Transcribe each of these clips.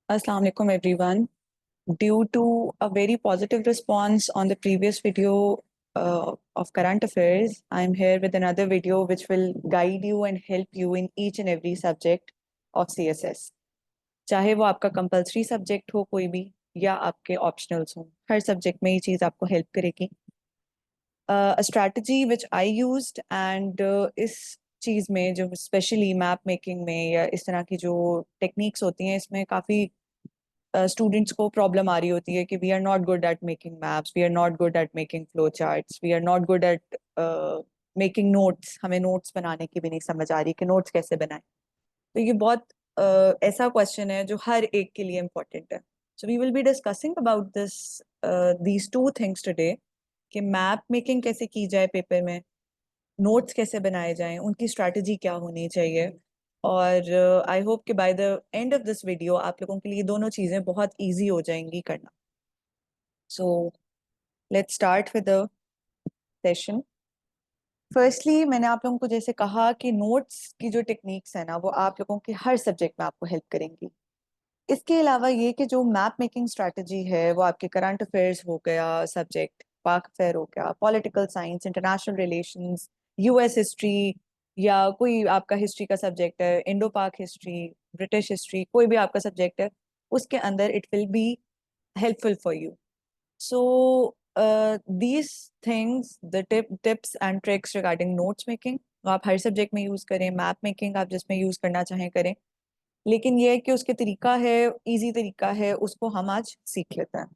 Assalamu alaikum everyone. Due to a very positive response on the previous video of current affairs, I'm here with another video which will guide you and help you in each and every subject of CSS. चाहे वो आपका compulsory subject हो कोई भी या आपके optionals हो, हर subject में ये चीज़ आपको हेल्प करेगी. A strategy which I used and इस चीज़ में जो स्पेशली मैप मेकिंग में या इस तरह की जो टेक्निक्स होती हैं इसमें काफ़ी स्टूडेंट्स को प्रॉब्लम आ रही होती है कि we are not good at making maps, we are not good at making flow charts, we are not good at making notes. हमें नोट्स बनाने की भी नहीं समझ आ रही कि नोट्स कैसे बनाएं. तो ये बहुत ऐसा क्वेश्चन है जो हर एक के लिए इम्पोर्टेंट है. So we will be discussing about these two things today कि मैप मेकिंग कैसे की जाए पेपर में, नोट्स कैसे बनाए जाएं, उनकी स्ट्रैटेजी क्या होनी चाहिए. और आई होप कि by the end of this video आप लोगों के लिए दोनों चीज़ें बहुत इजी हो जाएंगी करना. So let's start with the session. Firstly मैंने आप लोगों को जैसे कहा कि नोट्स की जो टेक्निक्स है ना वो आप लोगों के हर सब्जेक्ट में आपको हेल्प करेंगी. इसके अलावा ये कि जो मैप मेकिंग स्ट्रैटेजी है वो आपके करंट अफेयर्स हो गया सब्जेक्ट, पाक अफेयर हो गया, political science, international relations, US history, या कोई आपका हिस्ट्री का सब्जेक्ट है, इंडो पाक हिस्ट्री, ब्रिटिश हिस्ट्री, कोई भी आपका सब्जेक्ट है उसके अंदर it will be helpful for you. So these things, the tips and tricks regarding notes making आप हर सब्जेक्ट में यूज करें, मैप मेकिंग आप जिसमें यूज करना चाहें करें. लेकिन ये है कि उसके तरीका है, इजी तरीका है, उसको हम आज सीख लेते हैं.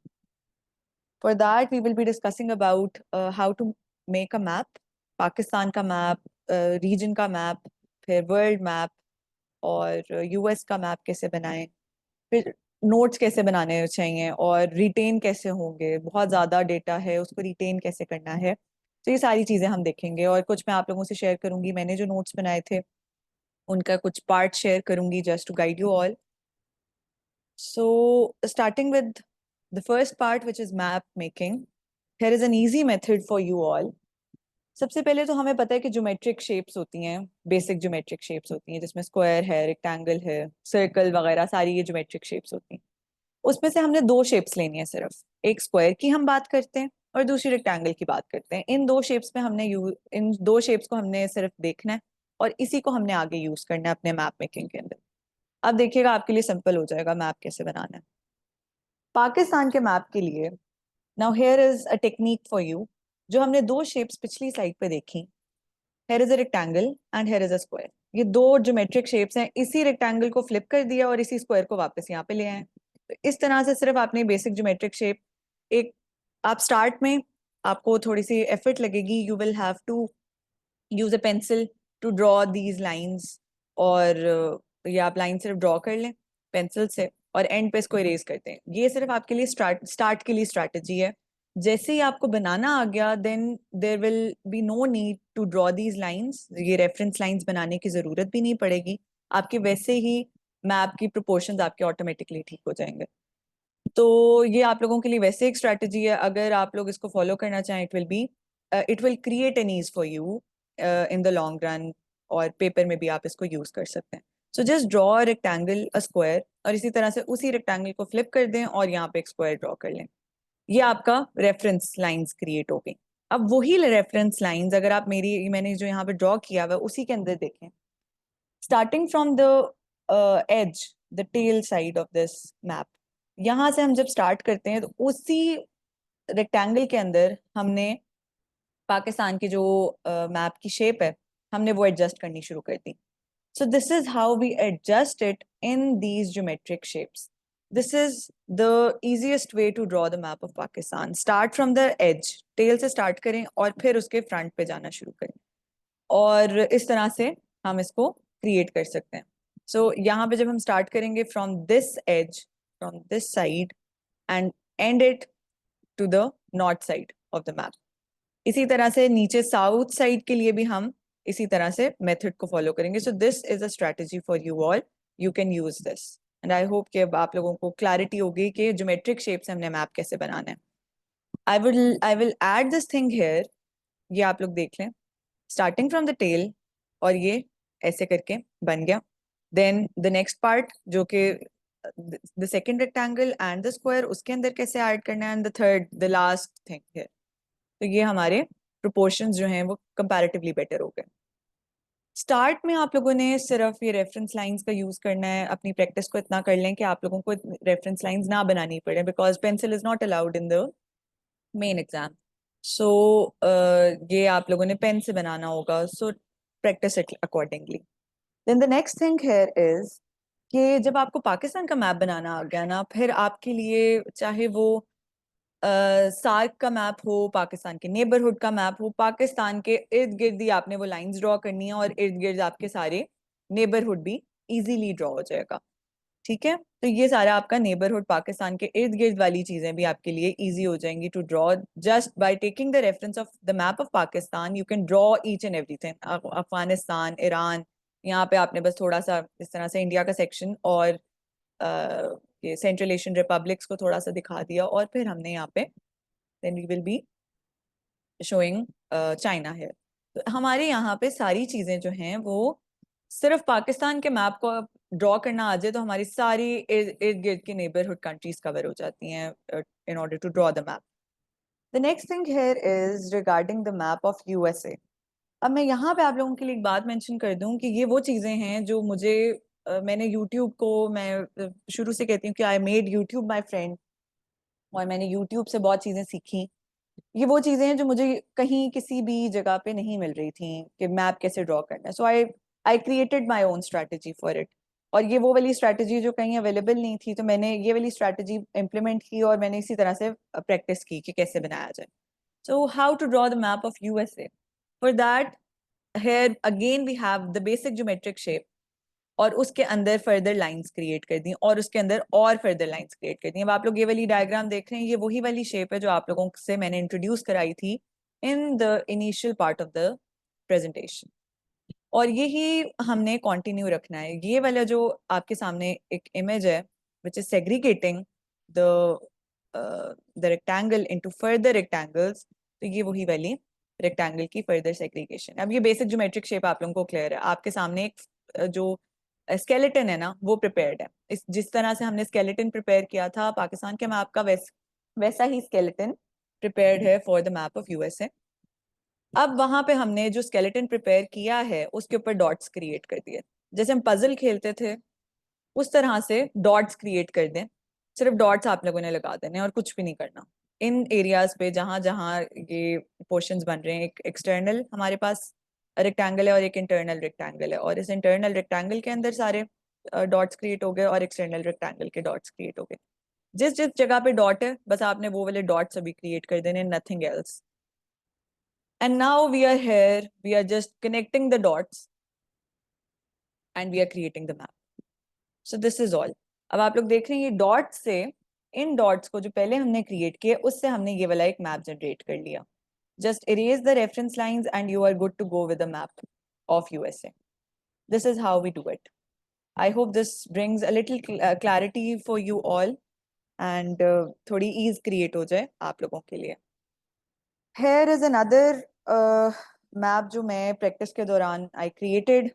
For that we will be discussing about how to make a map, Pakistan का मैप, रीजन का मैप, फिर वर्ल्ड मैप, और यूएस का मैप कैसे बनाएं, फिर नोट्स कैसे बनाने चाहिए, और रिटेन कैसे होंगे, बहुत ज़्यादा डेटा है उसको रिटेन कैसे करना है. तो ये सारी चीज़ें हम देखेंगे और कुछ मैं आप लोगों से शेयर करूंगी. मैंने जो नोट्स बनाए थे उनका कुछ पार्ट शेयर करूंगी just to guide you all. So, starting with the first part, which is map making, here is an easy method for you all. सबसे पहले तो हमें पता है कि ज्योमेट्रिक शेप्स होती हैं, बेसिक ज्योमेट्रिक शेप्स होती हैं जिसमें स्क्वायर है, रेक्टेंगल है, सर्कल वगैरह सारी ये ज्योमेट्रिक शेप्स होती हैं. उसमें से हमने दो शेप्स लेनी है सिर्फ. एक स्क्वायर की हम बात करते हैं और दूसरी रेक्टेंगल की बात करते हैं. इन दो शेप्स को हमने सिर्फ देखना है और इसी को हमने आगे यूज करना है अपने मैप मेकिंग के अंदर. अब देखिएगा आपके लिए सिंपल हो जाएगा मैप कैसे बनाना है. पाकिस्तान के मैप के लिए now here is a technique for you. जो हमने दो शेप्स पिछली स्लाइड पे देखी, here is a rectangle and here is a square. ये दो ज्योमेट्रिक शेप्स हैं. इसी रेक्टेंगल को फ्लिप कर दिया और इसी स्क्वायर को वापस यहाँ पे ले आए. तो इस तरह से सिर्फ आपने बेसिक ज्योमेट्रिक शेप एक, आप स्टार्ट में आपको थोड़ी सी एफर्ट लगेगी. You will have to use a pencil to draw these lines, और ये आप लाइन सिर्फ ड्रॉ कर लें पेंसिल से और एंड पे इसको इरेज करते हैं. ये सिर्फ आपके लिए स्टार्ट के लिए स्ट्रैटेजी है. जैसे ही आपको बनाना आ गया then there will be no need to draw these lines. ये रेफरेंस लाइंस बनाने की जरूरत भी नहीं पड़ेगी. आपके वैसे ही मैप की प्रोपोर्शंस आपके ऑटोमेटिकली ठीक हो जाएंगे. तो ये आप लोगों के लिए वैसे एक स्ट्रैटेजी है. अगर आप लोग इसको फॉलो करना चाहें it will create an ease for you in the long run, और पेपर में भी आप इसको यूज कर सकते हैं. So just draw rectangle, a square, और इसी तरह से उसी रेक्टेंगल को फ्लिप कर दें और यहाँ पे एक स्क्वायर ड्रॉ कर लें. ये आपका रेफरेंस लाइंस क्रिएट हो गई. अब वही रेफरेंस लाइंस अगर आप मैंने जो यहाँ पे ड्रॉ किया हुआ है उसी के अंदर देखें, starting from the edge, the tail side of this map, यहाँ से हम जब स्टार्ट करते हैं तो उसी रेक्टेंगल के अंदर हमने पाकिस्तान की जो मैप की शेप है हमने वो एडजस्ट करनी शुरू कर दी. So this is how we adjust it in these geometric shapes. This is the easiest way to draw the map of Pakistan. Start from the edge, tail से start करें और फिर उसके front पे जाना शुरू करें, और इस तरह से हम इसको create कर सकते हैं. So यहाँ पे जब हम start करेंगे from this edge, from this side, and end it to the north side of the map. इसी तरह से नीचे साउथ साइड के लिए भी हम इसी तरह से मेथड को फॉलो करेंगे. सो this is a strategy for you all. You can use this and I hope कि अब आप लोगों को क्लैरिटी होगी कि ज्योमेट्रिक शेप से हमने मैप कैसे बनाना है. I will add this thing here. ये आप लोग देख लें, स्टार्टिंग फ्रॉम द टेल, और ये ऐसे करके बन गया. देन द नेक्स्ट पार्ट जो कि the second rectangle and the square, उसके अंदर कैसे ऐड करना है, and the third the last thing है। तो ये हमारे प्रोपोर्शंस जो हैं वो कंपैरेटिवली बेटर हो गए। स्टार्ट में आप लोगों ने सिर्फ ये रेफरेंस लाइंस का यूज करना है, अपनी प्रैक्टिस को इतना कर लें कि आप लोगों को रेफरेंस लाइंस ना बनानी पड़े, because pencil is not allowed in the main exam. So ये आप लोगों ने पेन से बनाना होगा, so practice it accordingly. Then the next thing here is कि जब आपको पाकिस्तान का मैप बनाना आ गया ना, फिर आपके लिए चाहे वो सार्क का मैप हो, पाकिस्तान के नेबरहुड का मैप हो, पाकिस्तान के इर्द गिर्द ही आपने वो लाइंस ड्रॉ करनी है और इर्द गिर्द आपके सारे नेबरहुड भी इजीली ड्रॉ हो जाएगा। ठीक है, तो ये सारा आपका नेबरहुड, पाकिस्तान के इर्द गिर्द वाली चीजें भी आपके लिए इजी हो जाएंगी to draw. Just by taking the reference of the map of Pakistan you can draw each and everything. Afghanistan, Iran, यहाँ पे आपने बस थोड़ा सा इस तरह से इंडिया का सेक्शन और ये सेंट्रल एशियन रिपब्लिक्स को थोड़ा सा दिखा दिया, और फिर हमने यहाँ पे then we will be showing China है। तो हमारे यहाँ पे सारी चीजें जो हैं वो सिर्फ पाकिस्तान के मैप को ड्रॉ करना आ जाए तो हमारी सारी इर्द गिर्द की नेबरहुड कंट्रीज कवर हो जाती हैं in order to draw the map. The next thing here is regarding the map of USA. अब मैं यहाँ पे आप लोगों के लिए एक बात मेंशन कर दूं कि ये वो चीजें हैं जो मुझे मैंने यूट्यूब को, मैं शुरू से कहती हूँ कि I made YouTube my friend, और मैंने यूट्यूब से बहुत चीजें सीखी। ये वो चीजें हैं जो मुझे कहीं किसी भी जगह पे नहीं मिल रही थी कि मैप कैसे ड्रॉ करना है। So I I created my own strategy for it. और ये वो वाली स्ट्रैटेजी जो कहीं अवेलेबल नहीं थी, तो मैंने ये वाली स्ट्रैटेजी इम्प्लीमेंट की और मैंने इसी तरह से प्रैक्टिस की कि कैसे बनाया जाए। So how to draw the map of USA. For that here again we have the basic geometric shape, और उसके अंदर फर्दर लाइंस क्रिएट कर दी और उसके अंदर और फर्दर लाइंस क्रिएट कर दी। अब आप लोग ये वाली डायग्राम देख रहे हैं, ये वही वाली शेप है जो आप लोगों से मैंने इंट्रोड्यूस कराई थी in the initial part of the presentation, और यही हमने कंटिन्यू रखना है। ये वाला जो आपके सामने एक इमेज है which is segregating the the rectangle into further rectangles, तो ये वही वाली रेक्टेंगल की फर्दर सेग्रीगेशन। अब ये बेसिक ज्योमेट्रिक शेप आप लोगों को क्लियर है। आपके सामने एक जो स्केलेटन है ना वो प्रिपेयर्ड है। इस जिस तरह से हमने स्केलेटन प्रिपेयर किया था पाकिस्तान के मैप का, वैसा ही स्केलेटन प्रिपेयर्ड है for the map of USA. अब वहां पे हमने जो स्केलेटन प्रिपेयर किया है उसके ऊपर डॉट्स क्रिएट कर दिए, जैसे हम पजल खेलते थे उस तरह से डॉट्स क्रिएट कर दें। सिर्फ डॉट्स आप लोगों ने लगा देने और कुछ भी नहीं करना इन एरियाज पे जहां जहां ये पोर्शंस बन रहे हैं। एक एक्सटर्नल हमारे पास रेक्टेंगल है और एक इंटरनल रेक्टेंगल है, और इस इंटरनल रेक्टेंगल के अंदर सारे डॉट्स क्रिएट हो गए और एक्सटर्नल रेक्टेंगल के डॉट्स क्रिएट हो गए। जिस जिस जगह पे डॉट है बस आपने वो वाले डॉट्स अभी क्रिएट कर देने, nothing else. And now we are here, we are just connecting the dots and we are creating the map. So this is all. अब आप लोग देख रहे हैं ये डॉट्स से, इन डॉट्स को जो पहले हमने क्रिएट किए उससे हमने ये वाला एक मैप जनरेट कर लिया। Just erase the reference lines and you are good to go with the map of USA. This is how we do it. I hope this brings a little clarity for you all and थोड़ी ease create हो जाए आप लोगों के लिए। Here is another map जो मैं practice के दौरान I created,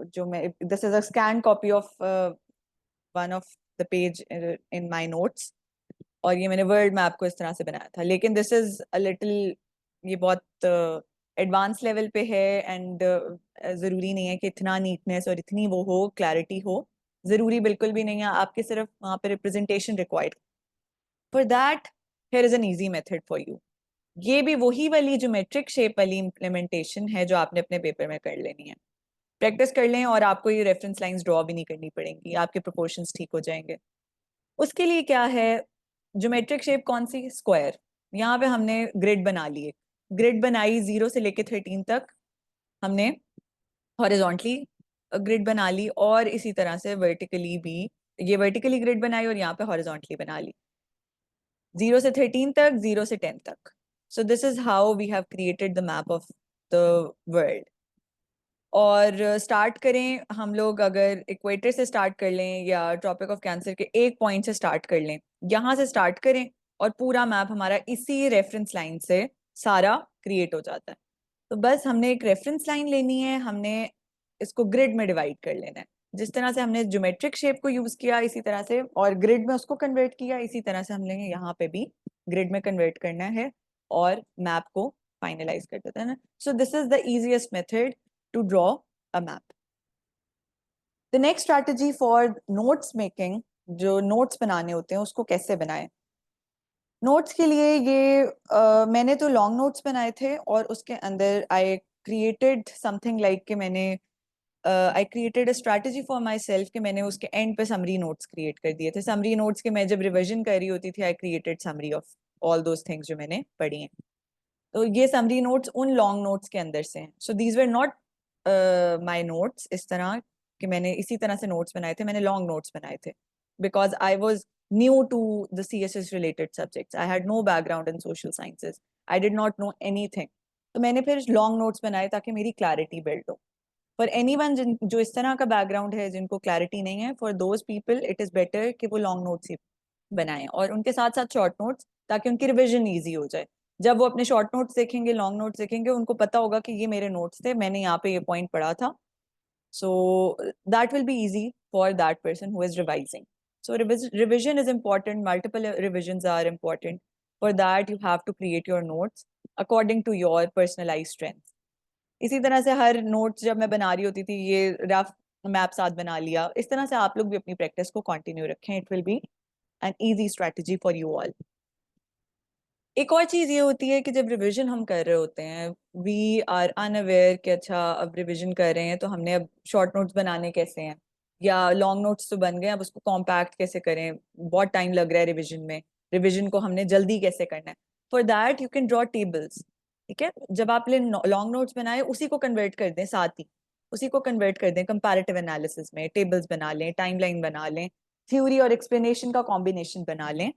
जो मैं this is a scanned copy of one of the page in my notes, और ये मैंने वर्ल्ड मैप को इस तरह से बनाया था। लेकिन दिस इज अ लिटिल, ये बहुत एडवांस लेवल पे है एंड ज़रूरी नहीं है कि इतना नीटनेस और इतनी वो हो, क्लैरिटी हो, ज़रूरी बिल्कुल भी नहीं है। आपके सिर्फ वहाँ पे representation required. For that here is an easy method for you. ये भी वही वाली ज्योमेट्रिक शेप वाली इम्प्लीमेंटेशन है जो आपने अपने पेपर में कर लेनी है। प्रैक्टिस कर लें और आपको ये रेफरेंस लाइंस ड्रॉ भी नहीं करनी पड़ेंगी, आपके प्रोपोर्शंस ठीक हो जाएंगे। उसके लिए क्या है, ज्योमेट्रिक शेप कौन सी, स्क्वायर। यहाँ पे हमने ग्रिड बना ली, ग्रिड बनाई 0 से लेके 13 तक हमने हॉरिजॉन्टली ग्रिड बना ली, और इसी तरह से वर्टिकली भी ये वर्टिकली ग्रिड बनाई और यहाँ पे हॉरिजॉन्टली बना ली 0 से 13 तक, 0 से 10 तक। So this is how we have created the map of the world. और स्टार्ट करें हम लोग, अगर इक्वेटर से स्टार्ट कर लें या ट्रॉपिक ऑफ कैंसर के एक पॉइंट से स्टार्ट कर लें, यहाँ से स्टार्ट करें और पूरा मैप हमारा इसी रेफरेंस लाइन से सारा क्रिएट हो जाता है। तो बस हमने एक रेफरेंस लाइन लेनी है, हमने इसको ग्रिड में डिवाइड कर लेना है। जिस तरह से हमने ज्योमेट्रिक शेप को यूज किया इसी तरह से, और ग्रिड में उसको कन्वर्ट किया, इसी तरह से हमने यहाँ पे भी ग्रिड में कन्वर्ट करना है और मैप को फाइनलाइज कर देता है ना. So this is the easiest method to draw a map. The next strategy for notes making, जो नोट्स बनाने होते हैं उसको कैसे बनाएं. नोट्स के लिए ये मैंने तो लॉन्ग नोट्स बनाए थे और उसके अंदर आई क्रिएटेड समथिंग लाइक कि मैंने I created a strategy for my self कि मैंने उसके एंड पे समरी नोट्स क्रिएट कर दिए थे. समरी नोट्स के मैं जब रिविजन कर रही होती थी I created summary of all those things जो मैंने पढ़ी हैं. तो ये समरी नोट्स उन लॉन्ग नोट्स के अंदर से हैं. So these were not my notes इस तरह कि मैंने इसी तरह से नोट्स बनाए थे, मैंने लॉन्ग नोट्स बनाए थे because I was new to the CSS related subjects. I had no background in social sciences. I did not know anything. तो मैंने फिर लॉन्ग नोट्स बनाए ताकि मेरी क्लैरिटी बिल्ड हो. फॉर एनीवन जो इस तरह का बैकग्राउंड है, जिनको क्लैरिटी नहीं है, for those people it is better कि वो लॉन्ग नोट्स ही बनाएं और उनके साथ साथ शॉर्ट नोट्स, ताकि उनकी रिविजन ईजी हो जाए. जब वो अपने शॉर्ट नोट्स देखेंगे, लॉन्ग नोट्स देखेंगे, उनको पता होगा कि ये मेरे नोट्स थे, मैंने यहाँ पे ये पॉइंट पढ़ा था. So that will be easy for that person who is revising. So revision is important. Multiple revisions are important. For that, you have to create your notes according to your personalized strengths. इसी तरह से हर notes जब मैं बना रही होती थी, ये रफ मैप साथ बना लिया, इस तरह से आप लोग भी अपनी प्रैक्टिस को कंटिन्यू रखें. It will B an easy strategy for you all. एक और चीज़ ये होती है कि जब रिविजन हम कर रहे होते हैं, वी आर अनअवेयर कि अच्छा अब रिविजन कर रहे हैं तो हमने अब शॉर्ट नोट्स बनाने कैसे हैं, या लॉन्ग नोट्स तो बन गए, अब उसको कॉम्पैक्ट कैसे करें, बहुत टाइम लग रहा है रिविजन में, रिविजन को हमने जल्दी कैसे करना है. For that you can draw tables. ठीक है, जब आपने लॉन्ग नोट्स बनाए उसी को कन्वर्ट कर दें, साथ ही उसी को कन्वर्ट कर दें कंपैरेटिव एनालिसिस में, टेबल्स बना लें, टाइमलाइन बना लें, थ्योरी और एक्सप्लेनेशन का कॉम्बिनेशन बना लें.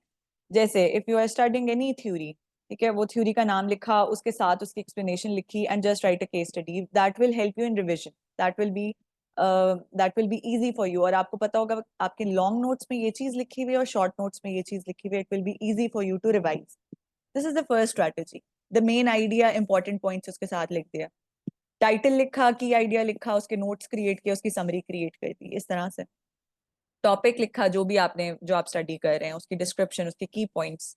जैसे if you are studying any theory, ठीक है, वो थ्योरी का नाम लिखा, उसके साथ उसकी एक्सप्लेनेशन लिखी, and just right a case study. That will help you in revision. That will be easy for you. और आपको पता होगा आपके लॉन्ग नोट्स में ये चीज लिखी हुई है और शॉर्ट नोट्स में ये चीज लिखी हुई है. It will be easy for you to revise. This is the first strategy. The main idea, important points उसके साथ लिख दिया, टाइटल लिखा, की आइडिया लिखा, उसके नोट्स क्रिएट किए, उसकी समरी क्रिएट कर दी. इस तरह से टॉपिक लिखा, जो भी आपने, जो आप स्टडी कर रहे हैं, उसकी डिस्क्रिप्शन, उसके की पॉइंट्स.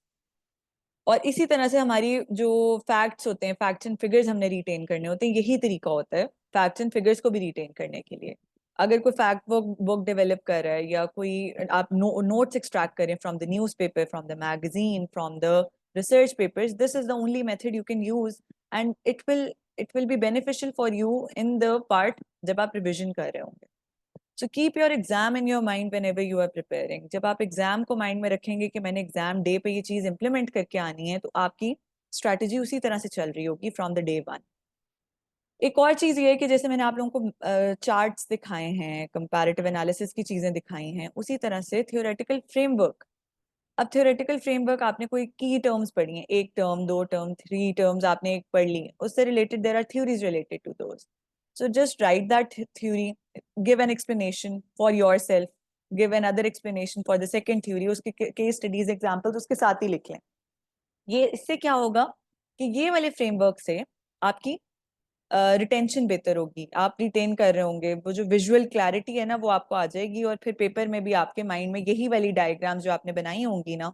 और इसी तरह से हमारी जो फैक्ट्स होते हैं, फैक्ट्स एंड फिगर्स हमने रिटेन करने होते हैं. यही तरीका होता है फैक्ट्स एंड फिगर्स को भी रिटेन करने के लिए. अगर कोई फैक्ट बुक डेवलप कर रहा है, या कोई आप नोट्स एक्सट्रैक्ट करें from the newspaper, from the magazine, from the research papers, this is the only method you can use, and it will be beneficial for you in the part जब आप revision कर रहे होंगे. So keep your exam in your mind whenever you are preparing. जब आप exam को mind में रखेंगे कि मैंने एग्जाम डे पे ये चीज इंप्लीमेंट करके आनी है, तो आपकी स्ट्रैटेजी उसी तरह से चल रही होगी फ्रॉम द डे वन. एक और चीज ये है कि जैसे मैंने आप लोगों को चार्ट्स दिखाए हैं, कंपैरेटिव एनालिसिस की चीजें दिखाई हैं, उसी तरह से थ्योरेटिकल फ्रेमवर्क. अब थ्योरेटिकल फ्रेमवर्क, आपने कोई की टर्म्स पढ़ी हैं, एक टर्म, दो टर्म, थ्री टर्म्स आपने एक पढ़ ली, उससे related there are theories related to those. So just write that theory, give an explanation for yourself, give another explanation for the second theory, उसके केस स्टडीज, एग्जांपल्स उसके साथ ही लिख लें. ये इससे क्या होगा कि ये वाले फ्रेमवर्क से आपकी रिटेंशन बेहतर होगी, आप रिटेन कर रहे होंगे, वो जो विजुअल क्लैरिटी है ना वो आपको आ जाएगी, और फिर पेपर में भी आपके माइंड में यही वाली डायग्राम्स जो आपने बनाई होंगी ना,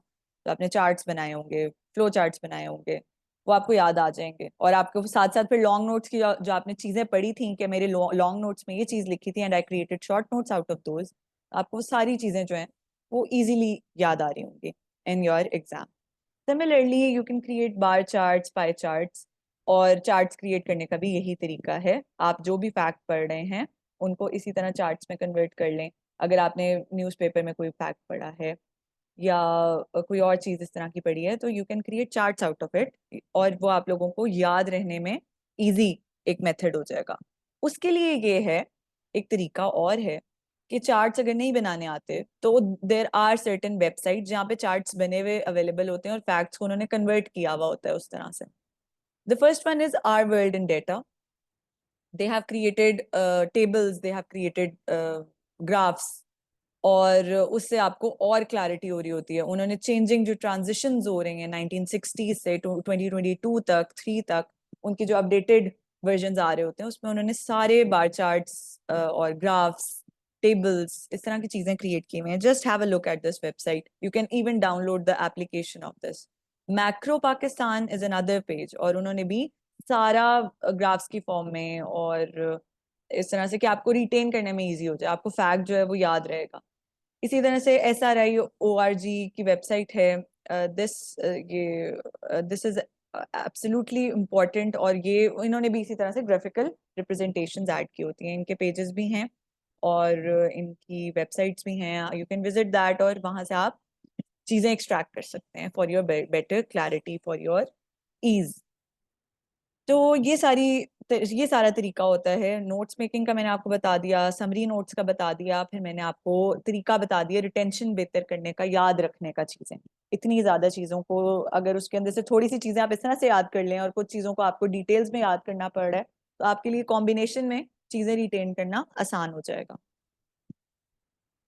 तो आपने चार्ट्स बनाए होंगे, फ्लो चार्ट्स बनाए होंगे, वो आपको याद आ जाएंगे. और आपको साथ साथ फिर लॉन्ग नोट्स की जो आपने चीजें पढ़ी थी कि मेरे लॉन्ग नोट्स में ये चीज लिखी थी and I created short notes out of those, आपको वो सारी चीजें जो हैं वो इजीली याद आ रही होंगी in your exam. Similarly you can create bar charts, pie charts, और चार्ट्स क्रिएट करने का भी यही तरीका है. आप जो भी फैक्ट पढ़ रहे हैं उनको इसी तरह चार्ट्स में कन्वर्ट कर लें. अगर आपने न्यूज़पेपर में कोई फैक्ट पढ़ा है या कोई और चीज़ इस तरह की पढ़ी है, तो you can create charts out of it, और वो आप लोगों को याद रहने में ईजी एक मेथड हो जाएगा. उसके लिए ये है, एक तरीका और है कि चार्ट्स अगर नहीं बनाने आते तो देर आर सर्टेन वेबसाइट जहाँ पे चार्ट्स बने हुए अवेलेबल होते हैं और फैक्ट्स को उन्होंने कन्वर्ट किया हुआ होता है उस तरह से. The first one is our world in data. They have created tables, they have created graphs, और उससे आपको और क्लैरिटी हो रही होती है. उन्होंने चेंजिंग जो ट्रांजिशंस हो रहे हैं 1960 से 2022 तक, 3 तक, उनकी जो अपडेटेड वर्जन्स आ रहे होते हैं उसमें उन्होंने सारे बार चार्ट्स और ग्राफ्स tables, इस तरह की चीजें create की हुई हैं. Just have a look at this website. You can even download the application of this. Macro Pakistan is another page और उन्होंने भी सारा ग्राफ्स की फॉर्म में और इस तरह से कि आपको रिटेन करने में इजी हो जाए, आपको फैक्ट जो है वो याद रहेगा. इसी तरह से SRI.org की वेबसाइट है. दिस इज एब्सोल्युटली इम्पॉर्टेंट और ये इन्होंने भी इसी तरह से ग्राफिकल रिप्रेजेंटेशंस ऐड की होती हैं. इनके पेजेस भी हैं और इनकी वेबसाइट्स भी हैं. यू कैन विजिट दैट और वहाँ से आप चीज़ें एक्सट्रैक्ट कर सकते हैं for your better clarity, for your ease. तो ये सारा तरीका होता है. नोट्स मेकिंग का मैंने आपको बता दिया, समरी नोट्स का बता दिया, फिर मैंने आपको तरीका बता दिया रिटेंशन बेहतर करने का, याद रखने का चीज़ें. इतनी ज़्यादा चीज़ों को अगर उसके अंदर से थोड़ी सी चीज़ें आप इस तरह से याद कर लें और कुछ चीज़ों को आपको डिटेल्स में याद करना पड़ रहा है तो आपके लिए कॉम्बिनेशन में चीज़ें रिटेन करना आसान हो जाएगा.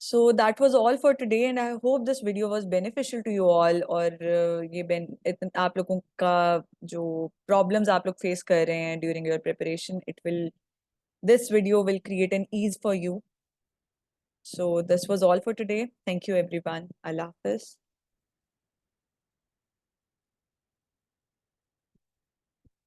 So that was all for today and I hope this video was beneficial to you all. और आप लोगों का जो problems आप लोग face कर रहे हैं during your preparation, this video will create an ease for you. So this was all for today. Thank you everyone. Allah Hafiz.